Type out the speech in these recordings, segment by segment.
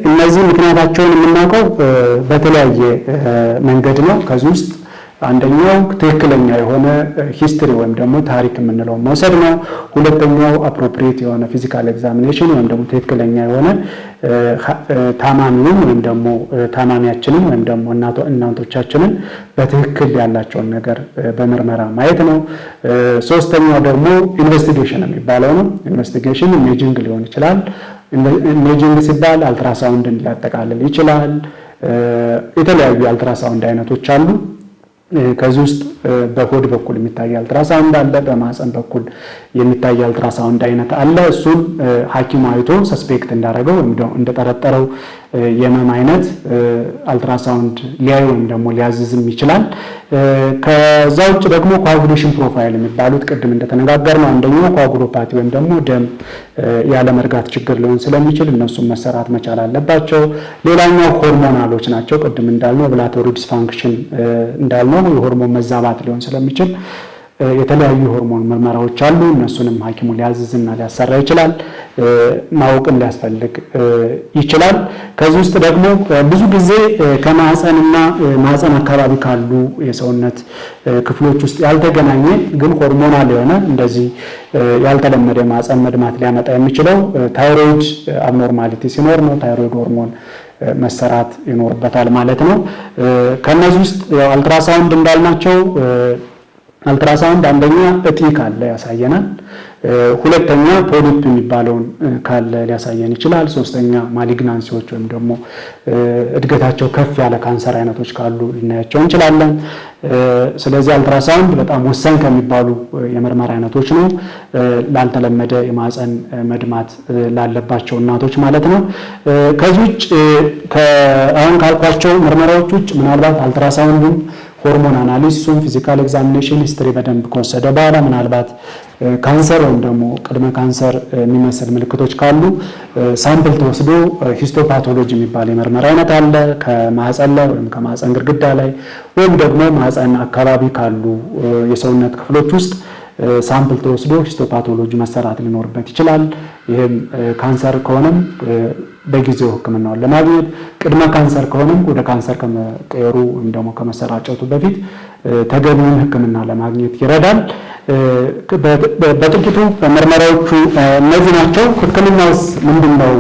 እነዚህ ምክንያታቸውን የምናውቀው በተለያየ መንገድ ነው። ከዚህ ውስጥ አንደኛው ትክክለኛ የሆነ ሂስትሪ ወይም ደግሞ ታሪክ የምንለው መውሰድ ነው። ሁለተኛው አፕሮፕሪየት የሆነ ፊዚካል ኤግዛሚኔሽን ወይም ደግሞ ትክክለኛ የሆነ ታማሚውን ወይም ደግሞ ታማሚያችንን ወይም ደግሞ እናቶቻችንን በትክክል ያላቸውን ነገር በምርመራ ማየት ነው። ሶስተኛው ደግሞ ኢንቨስቲጌሽን የሚባለው ነው። ኢንቨስቲጌሽን ኢሜጂንግ ሊሆን ይችላል። ኢሜጂንግ ሲባል አልትራሳውንድን ሊያጠቃልል ይችላል። የተለያዩ የአልትራሳውንድ አይነቶች አሉ። ከዚህ ውስጥ በሆድ በኩል የሚታይ አልትራሳውንድ አለ፣ በማህፀን በኩል የሚታይ አልትራሳውንድ አይነት አለ። እሱን ሐኪም አይቶ ሰስፔክት እንዳደረገው ወይም እንደጠረጠረው የህመም አይነት አልትራሳውንድ ሊያይ ወይም ደግሞ ሊያዝዝም ይችላል። ከዛ ውጭ ደግሞ ኮአጉሌሽን ፕሮፋይል የሚባሉት ቅድም እንደተነጋገርነው አንደኛው ኮአጉሎፓቲ ወይም ደግሞ ደም ያለ መርጋት ችግር ሊሆን ስለሚችል እነሱም መሰራት መቻል አለባቸው። ሌላኛው ሆርሞናሎች ናቸው። ቅድም እንዳልነው ኦቭላቶሪ ዲስፋንክሽን እንዳልነው የሆርሞን መዛባት ሊሆን ስለሚችል የተለያዩ ሆርሞን ምርመራዎች አሉ። እነሱንም ሐኪሙ ሊያዝዝና ሊያሰራ ይችላል፣ ማወቅም ሊያስፈልግ ይችላል። ከዚህ ውስጥ ደግሞ ብዙ ጊዜ ከማህፀንና ማህፀን አካባቢ ካሉ የሰውነት ክፍሎች ውስጥ ያልተገናኘ ግን ሆርሞናል የሆነ እንደዚህ ያልተለመደ ማህፀን መድማት ሊያመጣ የሚችለው ታይሮይድ አብኖርማሊቲ ሲኖር ነው። ታይሮይድ ሆርሞን መሰራት ይኖርበታል ማለት ነው። ከነዚህ ውስጥ አልትራሳውንድ እንዳልናቸው አልትራሳውንድ አንደኛ እጢ ካለ ያሳየናል። ሁለተኛ ፖሊፕ የሚባለውን ካለ ሊያሳየን ይችላል። ሶስተኛ ማሊግናንሲዎች ወይም ደግሞ እድገታቸው ከፍ ያለ ካንሰር አይነቶች ካሉ ልናያቸው እንችላለን። ስለዚህ አልትራሳውንድ በጣም ወሳኝ ከሚባሉ የምርመራ አይነቶች ነው፣ ላልተለመደ የማህፀን መድማት ላለባቸው እናቶች ማለት ነው። ከዚህ ውጭ አሁን ካልኳቸው ምርመራዎች ውጭ ምናልባት አልትራሳውንዱን ሆርሞን አናሊሲሱን ፊዚካል ኤግዛሚኔሽን ሂስትሪ በደንብ ከወሰደ በኋላ ምናልባት ካንሰር ወይም ደግሞ ቅድመ ካንሰር የሚመስል ምልክቶች ካሉ ሳምፕል ተወስዶ ሂስቶፓቶሎጂ የሚባል የምርመራ አይነት አለ። ከማህፀን ላይ ወይም ከማህፀን ግድግዳ ላይ ወይም ደግሞ ማህፀን አካባቢ ካሉ የሰውነት ክፍሎች ውስጥ ሳምፕል ተወስዶ ሂስቶፓቶሎጂ መሰራት ሊኖርበት ይችላል። ይህም ካንሰር ከሆነም በጊዜው ሕክምናውን ለማግኘት ቅድመ ካንሰር ከሆነም ወደ ካንሰር ከመቀየሩ ወይም ደግሞ ከመሰራጨቱ በፊት ተገቢውን ሕክምና ለማግኘት ይረዳል። በጥቂቱ ምርመራዎቹ እነዚህ ናቸው። ሕክምናውስ ምንድን ነው?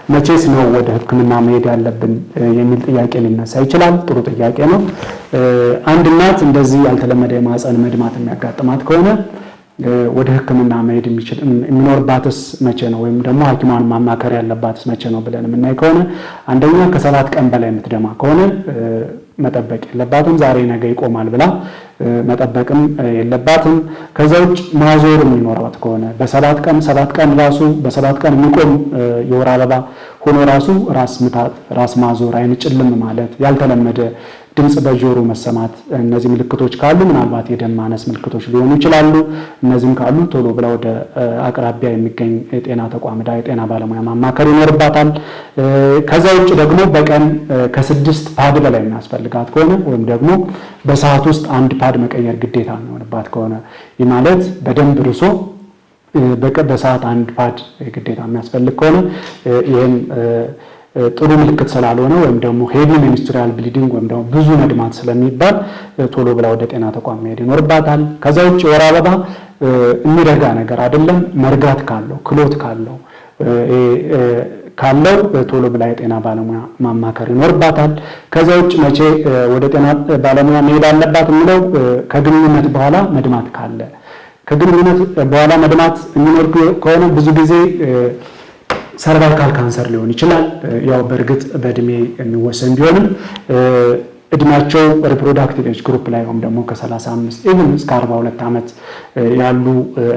መቼስ ነው ወደ ሕክምና መሄድ ያለብን የሚል ጥያቄ ሊነሳ ይችላል። ጥሩ ጥያቄ ነው። አንድ እናት እንደዚህ ያልተለመደ የማህፀን መድማት የሚያጋጥማት ከሆነ ወደ ሕክምና መሄድ የሚኖርባትስ መቼ ነው? ወይም ደግሞ ሐኪሟን ማማከር ያለባትስ መቼ ነው ብለን የምናይ ከሆነ አንደኛ ከ7 ቀን በላይ የምትደማ ከሆነ መጠበቅ የለባትም። ዛሬ ነገ ይቆማል ብላ መጠበቅም የለባትም። ከዛ ውጭ ማዞር የሚኖራት ከሆነ በ7 ቀን ራሱ በ7 ቀን የሚቆም የወር አበባ ሆኖ ራሱ ራስ ምታት፣ ራስ ማዞር፣ አይን ጭልም ማለት፣ ያልተለመደ ድምፅ በጆሮ መሰማት፣ እነዚህ ምልክቶች ካሉ ምናልባት የደም ማነስ ምልክቶች ሊሆኑ ይችላሉ። እነዚህም ካሉ ቶሎ ብላ ወደ አቅራቢያ የሚገኝ የጤና ተቋም ሄዳ የጤና ባለሙያ ማማከር ይኖርባታል። ከዛ ውጭ ደግሞ በቀን ከ6 ፓድ በላይ የሚያስፈልጋት ከሆነ ወይም ደግሞ በሰዓት ውስጥ 1 ፓድ መቀየር ግዴታ የሚሆንባት ከሆነ ይህ ማለት በደንብ ርሶ በሰዓት 1 ፓድ ግዴታ የሚያስፈልግ ከሆነ ይህም ጥሩ ምልክት ስላልሆነ ወይም ደግሞ ሄቪ ሚኒስትሪያል ብሊዲንግ ወይም ደግሞ ብዙ መድማት ስለሚባል ቶሎ ብላ ወደ ጤና ተቋም መሄድ ይኖርባታል። ከዛ ውጭ ወር አበባ የሚረጋ ነገር አይደለም። መርጋት ካለው ክሎት ካለው ቶሎ ብላ የጤና ባለሙያ ማማከር ይኖርባታል። ከዛ ውጭ መቼ ወደ ጤና ባለሙያ መሄድ አለባት የሚለው ከግንኙነት በኋላ መድማት ካለ ከግንኙነት በኋላ መድማት የሚኖር ከሆነ ብዙ ጊዜ ሰርቫይካል ካንሰር ሊሆን ይችላል። ያው በእርግጥ በእድሜ የሚወሰን ቢሆንም እድሜያቸው ሪፕሮዳክቲቭ ኤጅ ግሩፕ ላይ ወይም ደግሞ ከ35 ኢቭን እስከ 42 ዓመት ያሉ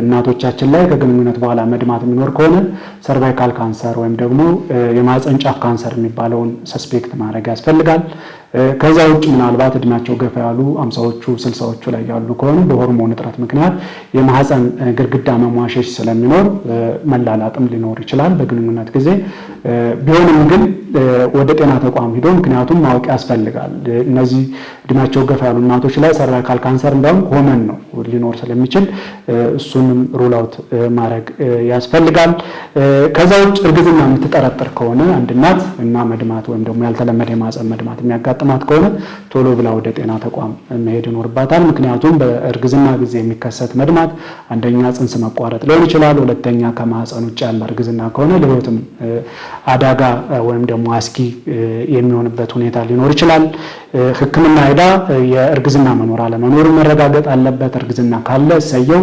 እናቶቻችን ላይ ከግንኙነት በኋላ መድማት የሚኖር ከሆነ ሰርቫይካል ካንሰር ወይም ደግሞ የማህፀን ጫፍ ካንሰር የሚባለውን ሰስፔክት ማድረግ ያስፈልጋል። ከዛ ውጭ ምናልባት እድሜያቸው ገፋ ያሉ 50ዎቹ 60ዎቹ ላይ ያሉ ከሆነ በሆርሞን እጥረት ምክንያት የማህፀን ግድግዳ መሟሸሽ ስለሚኖር መላላጥም ሊኖር ይችላል በግንኙነት ጊዜ። ቢሆንም ግን ወደ ጤና ተቋም ሂዶ ምክንያቱም ማወቅ ያስፈልጋል። እነዚህ እድሜያቸው ገፋ ያሉ እናቶች ላይ ሰርቫይካል ካንሰር እንደውም ኮመን ነው ሊኖር ስለሚችል እሱንም ሩል አውት ማድረግ ያስፈልጋል። ከዛ ውጭ እርግዝና የምትጠረጥር ከሆነ አንድ እናት እና መድማት ወይም ደግሞ ያልተለመደ የማህፀን መድማት የሚያጋጥማት ከሆነ ቶሎ ብላ ወደ ጤና ተቋም መሄድ ይኖርባታል። ምክንያቱም በእርግዝና ጊዜ የሚከሰት መድማት አንደኛ ጽንስ መቋረጥ ሊሆን ይችላል፣ ሁለተኛ ከማህፀን ውጭ ያለ እርግዝና ከሆነ ለህይወትም አደጋ ወይም ደግሞ አስጊ የሚሆንበት ሁኔታ ሊኖር ይችላል። ሕክምና ሄዳ የእርግዝና መኖር አለመኖር መረጋገጥ አለበት። እርግዝና ካለ ሰየው፣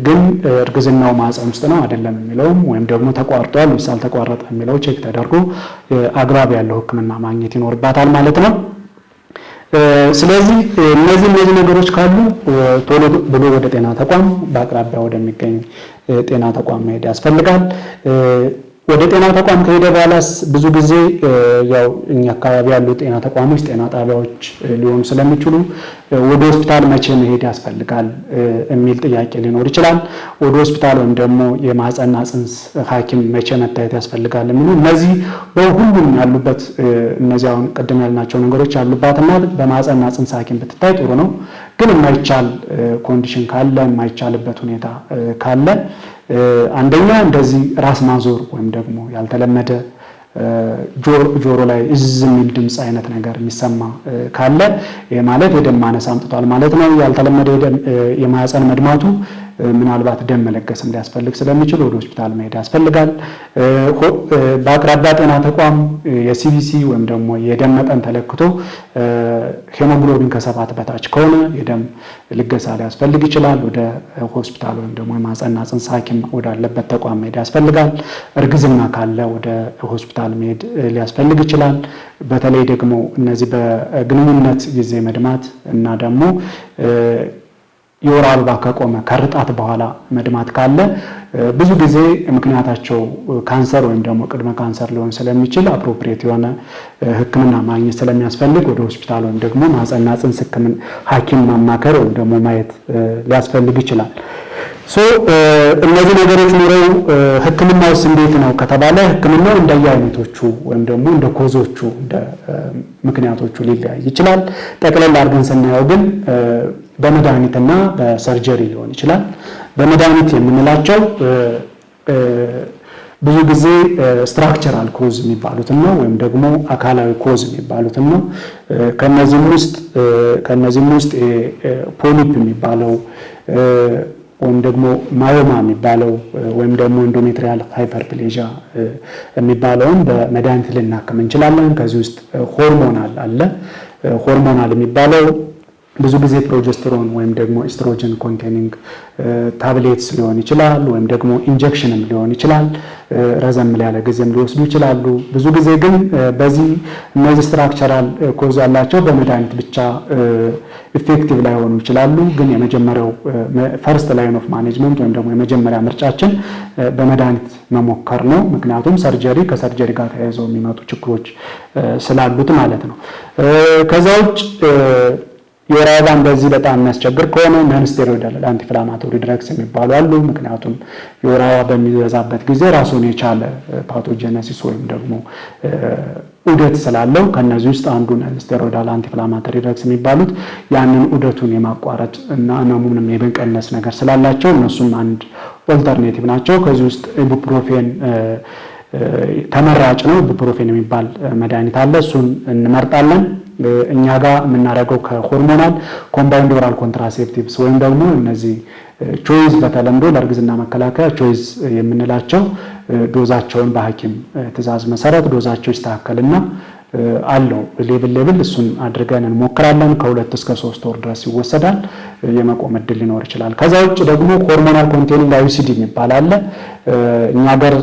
ግን እርግዝናው ማህፀን ውስጥ ነው አይደለም የሚለውም ወይም ደግሞ ተቋርጧል ወይስ አልተቋረጠ የሚለው ቼክ ተደርጎ አግባብ ያለው ሕክምና ማግኘት ይኖርባታል ማለት ነው። ስለዚህ እነዚህ ነገሮች ካሉ ቶሎ ብሎ ወደ ጤና ተቋም በአቅራቢያ ወደሚገኝ ጤና ተቋም መሄድ ያስፈልጋል። ወደ ጤና ተቋም ከሄደ በኋላስ ብዙ ጊዜ ያው እኛ አካባቢ ያሉ ጤና ተቋሞች ጤና ጣቢያዎች ሊሆኑ ስለሚችሉ ወደ ሆስፒታል መቼ መሄድ ያስፈልጋል የሚል ጥያቄ ሊኖር ይችላል። ወደ ሆስፒታል ወይም ደግሞ የማህፀንና ጽንስ ሐኪም መቼ መታየት ያስፈልጋል የሚሉ እነዚህ በሁሉም ያሉበት እነዚህ አሁን ቅድም ያልናቸው ነገሮች ያሉባትና በማህፀንና ጽንስ ሐኪም ብትታይ ጥሩ ነው። ግን የማይቻል ኮንዲሽን ካለ የማይቻልበት ሁኔታ ካለ አንደኛ እንደዚህ ራስ ማዞር ወይም ደግሞ ያልተለመደ ጆሮ ላይ እዝ የሚል ድምፅ አይነት ነገር የሚሰማ ካለ ይሄ ማለት የደም ማነስ አምጥቷል ማለት ነው። ያልተለመደ የማህፀን መድማቱ ምናልባት ደም መለገስም ሊያስፈልግ ስለሚችል ወደ ሆስፒታል መሄድ ያስፈልጋል። በአቅራቢያ ጤና ተቋም የሲቢሲ ወይም ደግሞ የደም መጠን ተለክቶ ሄሞግሎቢን ከ7 በታች ከሆነ የደም ልገሳ ሊያስፈልግ ይችላል። ወደ ሆስፒታል ወይም ደግሞ የማህፀንና ጽንስ ሐኪም ወዳለበት ተቋም መሄድ ያስፈልጋል። እርግዝና ካለ ወደ ሆስፒታል መሄድ ሊያስፈልግ ይችላል። በተለይ ደግሞ እነዚህ በግንኙነት ጊዜ መድማት እና ደግሞ የወር አበባ ከቆመ ከርጣት በኋላ መድማት ካለ ብዙ ጊዜ ምክንያታቸው ካንሰር ወይም ደግሞ ቅድመ ካንሰር ሊሆን ስለሚችል አፕሮፕሪየት የሆነ ሕክምና ማግኘት ስለሚያስፈልግ ወደ ሆስፒታል ወይም ደግሞ ማህፀንና ጽንስ ሕክምና ሐኪም ማማከር ወይም ደግሞ ማየት ሊያስፈልግ ይችላል። እነዚህ ነገሮች ኖረው ሕክምናውስ እንዴት ነው ከተባለ ሕክምናው እንደየአይነቶቹ ወይም ደግሞ እንደ ኮዞቹ እንደ ምክንያቶቹ ሊለያይ ይችላል። ጠቅለል አድርገን ስናየው ግን በመድኃኒትና በሰርጀሪ ሊሆን ይችላል። በመድኃኒት የምንላቸው ብዙ ጊዜ ስትራክቸራል ኮዝ የሚባሉትን ነው ወይም ደግሞ አካላዊ ኮዝ የሚባሉትን ነው። ከነዚህም ውስጥ ፖሊፕ የሚባለው ወይም ደግሞ ማዮማ የሚባለው ወይም ደግሞ ኢንዶሜትሪያል ሃይፐርፕሌዥያ የሚባለውን በመድኃኒት ልናክም እንችላለን። ከዚህ ውስጥ ሆርሞናል አለ። ሆርሞናል የሚባለው ብዙ ጊዜ ፕሮጀስትሮን ወይም ደግሞ ኤስትሮጅን ኮንቴኒንግ ታብሌትስ ሊሆን ይችላል ወይም ደግሞ ኢንጀክሽንም ሊሆን ይችላል። ረዘም ያለ ጊዜም ሊወስዱ ይችላሉ። ብዙ ጊዜ ግን እነዚህ ስትራክቸራል ኮዝ ያላቸው በመድኃኒት ብቻ ኢፌክቲቭ ላይሆኑ ይችላሉ። ግን የመጀመሪያው ፈርስት ላይን ኦፍ ማኔጅመንት ወይም ደግሞ የመጀመሪያ ምርጫችን በመድኃኒት መሞከር ነው። ምክንያቱም ከሰርጀሪ ጋር ተያይዘው የሚመጡ ችግሮች ስላሉት ማለት ነው። ከዛ ውጭ የወር አበባ እንደዚህ በጣም የሚያስቸግር ከሆነ ነን ስቴሮይዳል አንቲኢንፍላማቶሪ ድረግስ የሚባሉ አሉ። ምክንያቱም የወር አበባ በሚበዛበት ጊዜ ራሱን የቻለ ፓቶጀነሲስ ወይም ደግሞ ዑደት ስላለው ከነዚህ ውስጥ አንዱ ነን ስቴሮይዳል አንቲኢንፍላማቶሪ ድረግስ የሚባሉት ያንን ዑደቱን የማቋረጥ እና ህመሙንም የመቀነስ ነገር ስላላቸው እነሱም አንድ ኦልተርኔቲቭ ናቸው። ከዚህ ውስጥ ኢቡፕሮፌን ተመራጭ ነው። ኢቡፕሮፌን የሚባል መድኃኒት አለ። እሱን እንመርጣለን። እኛ ጋር የምናደርገው ከሆርሞናል ኮምባይንድ ኦራል ኮንትራሴፕቲቭስ ወይም ደግሞ እነዚህ ቾይዝ በተለምዶ ለእርግዝና መከላከያ ቾይዝ የምንላቸው ዶዛቸውን በሐኪም ትዕዛዝ መሰረት ዶዛቸው ይስተካከልና አለው ሌብል እሱን አድርገን እንሞክራለን። ከ2 እስከ 3 ወር ድረስ ይወሰዳል። የመቆም እድል ሊኖር ይችላል። ከዛ ውጭ ደግሞ ሆርሞናል ኮንቴኒንግ አዩሲዲ የሚባል አለ። እኛ ሀገር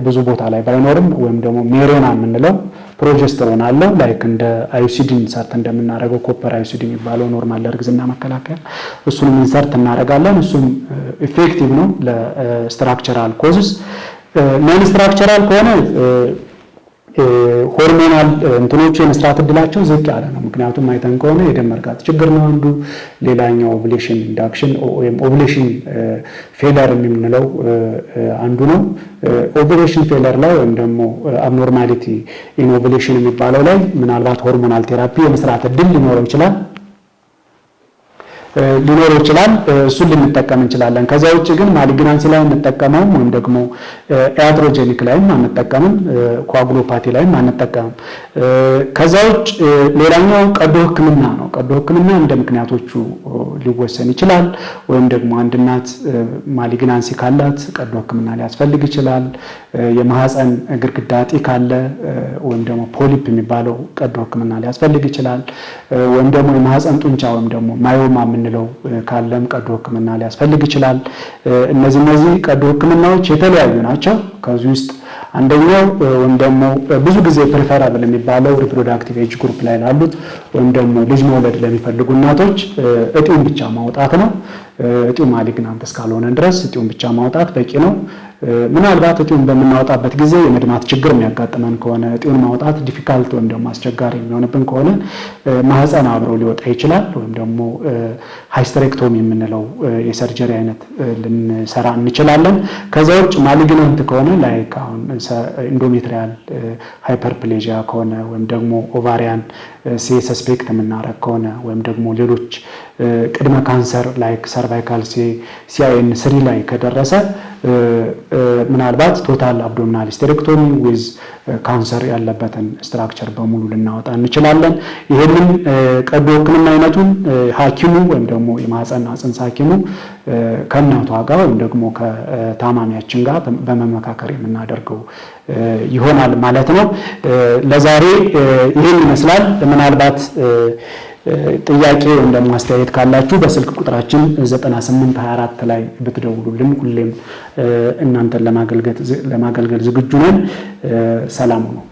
ብዙ ቦታ ላይ ባይኖርም ወይም ደግሞ ሜሮና የምንለው ፕሮጀስትሮን አለው። ላይክ እንደ አዩሲዲ ኢንሰርት እንደምናደርገው ኮፐር አዩሲዲ የሚባለው ኖርማል ለእርግዝና መከላከያ እሱንም ኢንሰርት እናደርጋለን። እሱም ኢፌክቲቭ ነው ለስትራክቸራል ኮዝስ። ነን ስትራክቸራል ከሆነ ሆርሞናል እንትኖቹ የመስራት እድላቸው ዝቅ ያለ ነው። ምክንያቱም አይተን ከሆነ የደም መርጋት ችግር ነው አንዱ። ሌላኛው ኦቭሌሽን ኢንዳክሽን ወይም ኦቭሌሽን ፌለር የምንለው አንዱ ነው። ኦቭሌሽን ፌለር ላይ ወይም ደግሞ አብኖርማሊቲ ኢን ኦቭሌሽን የሚባለው ላይ ምናልባት ሆርሞናል ቴራፒ የመስራት እድል ሊኖረው ይችላል። እሱን ልንጠቀም እንችላለን። ከዛ ውጭ ግን ማሊግናንሲ ላይ እንጠቀመውም ወይም ደግሞ ኢያትሮጀኒክ ላይም አንጠቀምም፣ ኮአጉሎፓቲ ላይም አንጠቀምም። ከዛ ውጭ ሌላኛው ቀዶ ሕክምና ነው። ቀዶ ሕክምና እንደ ምክንያቶቹ ሊወሰን ይችላል። ወይም ደግሞ አንድ እናት ማሊግናንሲ ካላት ቀዶ ሕክምና ሊያስፈልግ ይችላል። የማህፀን ግድግዳ እጢ ካለ ወይም ደግሞ ፖሊፕ የሚባለው ቀዶ ሕክምና ሊያስፈልግ ይችላል። ወይም ደግሞ የማህፀን ጡንቻ ወይም ደግሞ ማዮማ የምንለው ካለም ቀዶ ሕክምና ሊያስፈልግ ይችላል። እነዚህ ቀዶ ሕክምናዎች የተለያዩ ናቸው። ከዚህ ውስጥ አንደኛው ወይም ደግሞ ብዙ ጊዜ ፕሪፈራብል የሚባለው ሪፕሮዳክቲቭ ኤጅ ግሩፕ ላይ ላሉት ወይም ደግሞ ልጅ መውለድ ለሚፈልጉ እናቶች እጢውን ብቻ ማውጣት ነው። እጢው ማሊግናንት እስካልሆነ ድረስ እጢውን ብቻ ማውጣት በቂ ነው። ምናልባት እጢውን በምናወጣበት ጊዜ የመድማት ችግር የሚያጋጥመን ከሆነ እጢውን ማውጣት ዲፊካልት ወይም ደግሞ አስቸጋሪ የሚሆንብን ከሆነ ማህፀን አብሮ ሊወጣ ይችላል። ወይም ደግሞ ሃይስተሬክቶሚ የምንለው የሰርጀሪ አይነት ልንሰራ እንችላለን። ከዛ ውጭ ማሊግናንት ከሆነ ላይክ አሁን ኢንዶሜትሪያል ሃይፐርፕሌዥያ ከሆነ ወይም ደግሞ ኦቫሪያን ሰስፔክት የምናረግ ከሆነ ወይም ደግሞ ሌሎች ቅድመ ካንሰር ላይክ ሰርቫይካል ሲአይኤን 3 ላይ ከደረሰ ምናልባት ቶታል አብዶሚናል ሂስቴሬክቶሚ ዊዝ ካንሰር ያለበትን ስትራክቸር በሙሉ ልናወጣ እንችላለን። ይሄንን ቀዶ ሕክምና አይነቱን ሐኪሙ ወይም ደግሞ የማህፀንና ጽንስ ሐኪሙ ከእናቷ ጋር ወይም ደግሞ ከታማሚያችን ጋር በመመካከር የምናደርገው ይሆናል ማለት ነው። ለዛሬ ይህን ይመስላል። ምናልባት ጥያቄ ወይም ደግሞ አስተያየት ካላችሁ በስልክ ቁጥራችን 9824 ላይ ብትደውሉልን ሁሌም እናንተን ለማገልገል ዝግጁ ነን። ሰላም ነው።